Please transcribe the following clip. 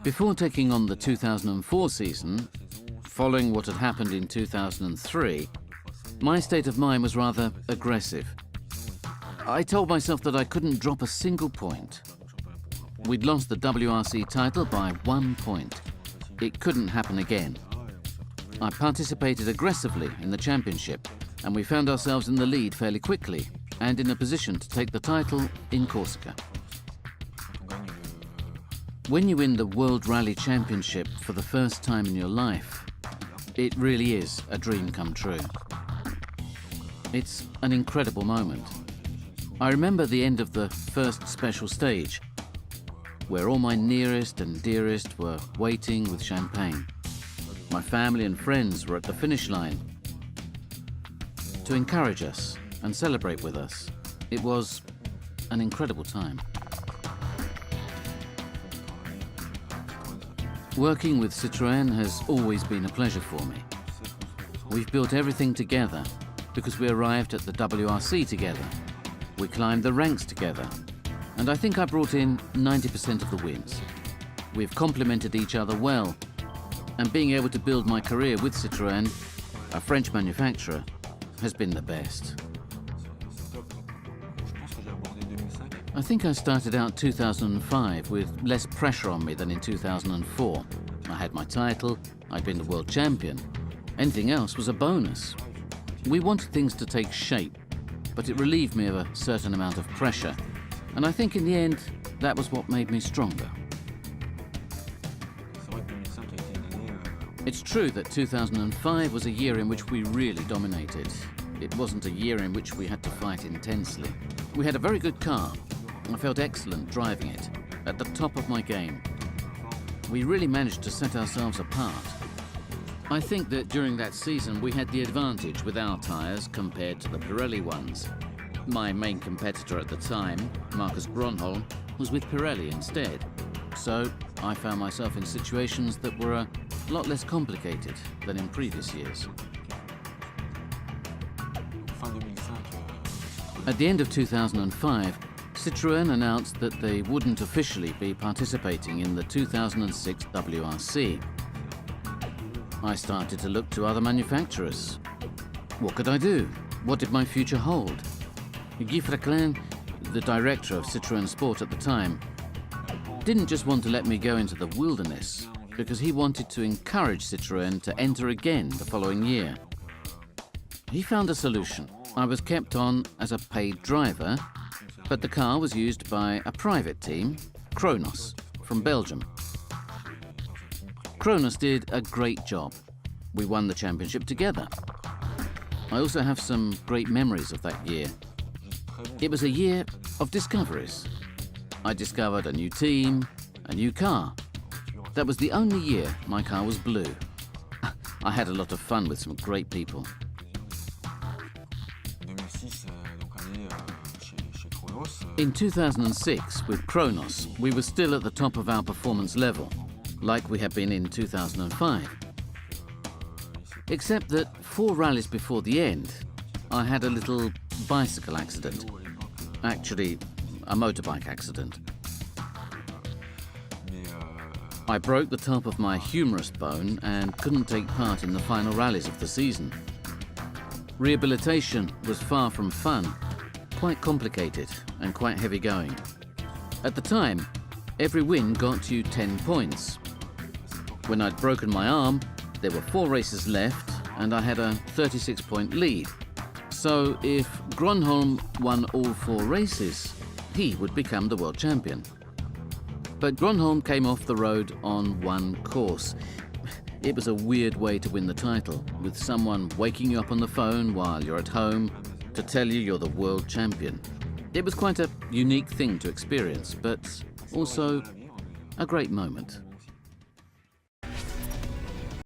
Before taking on the 2004 season, following what had happened in 2003, my state of mind was rather aggressive. I told myself that I couldn't drop a single point. We'd lost the WRC title by 1 point. It couldn't happen again. I participated aggressively in the championship, and we found ourselves in the lead fairly quickly and in a position to take the title in Corsica. When you win the World Rally Championship for the first time in your life, it really is a dream come true. It's an incredible moment. I remember the end of the first special stage, where all my nearest and dearest were waiting with champagne. My family and friends were at the finish line to encourage us and celebrate with us. It was an incredible time. Working with Citroën has always been a pleasure for me. We've built everything together because we arrived at the WRC together. We climbed the ranks together, and I think I brought in 90% of the wins. We've complemented each other well, and being able to build my career with Citroën, a French manufacturer, has been the best. I think I started out 2005 with less pressure on me than in 2004. I had my title, I'd been the world champion. Anything else was a bonus. We wanted things to take shape, but it relieved me of a certain amount of pressure. And I think in the end, that was what made me stronger. It's true that 2005 was a year in which we really dominated. It wasn't a year in which we had to fight intensely. We had a very good car. I felt excellent driving it, at the top of my game. We really managed to set ourselves apart. I think that during that season we had the advantage with our tyres compared to the Pirelli ones. My main competitor at the time, Marcus Gronholm, was with Pirelli instead. So I found myself in situations that were a lot less complicated than in previous years. At the end of 2005, Citroën announced that they wouldn't officially be participating in the 2006 WRC. I started to look to other manufacturers. What could I do? What did my future hold? Guy Freclin, the director of Citroën Sport at the time, didn't just want to let me go into the wilderness, because he wanted to encourage Citroën to enter again the following year. He found a solution. I was kept on as a paid driver, but the car was used by a private team, Kronos, from Belgium. Kronos did a great job. We won the championship together. I also have some great memories of that year. It was a year of discoveries. I discovered a new team, a new car. That was the only year my car was blue. I had a lot of fun with some great people. In 2006, with Kronos, we were still at the top of our performance level, like we had been in 2005. Except that 4 rallies before the end, I had a little bicycle accident. Actually, a motorbike accident. I broke the top of my humerus bone and couldn't take part in the final rallies of the season. Rehabilitation was far from fun, quite complicated and quite heavy going. At the time, every win got you 10 points. When I'd broken my arm, there were 4 races left and I had a 36-point lead. So if Gronholm won all 4 races, he would become the world champion. But Gronholm came off the road on 1 course. It was a weird way to win the title, with someone waking you up on the phone while you're at home to tell you you're the world champion. It was quite a unique thing to experience, but also a great moment.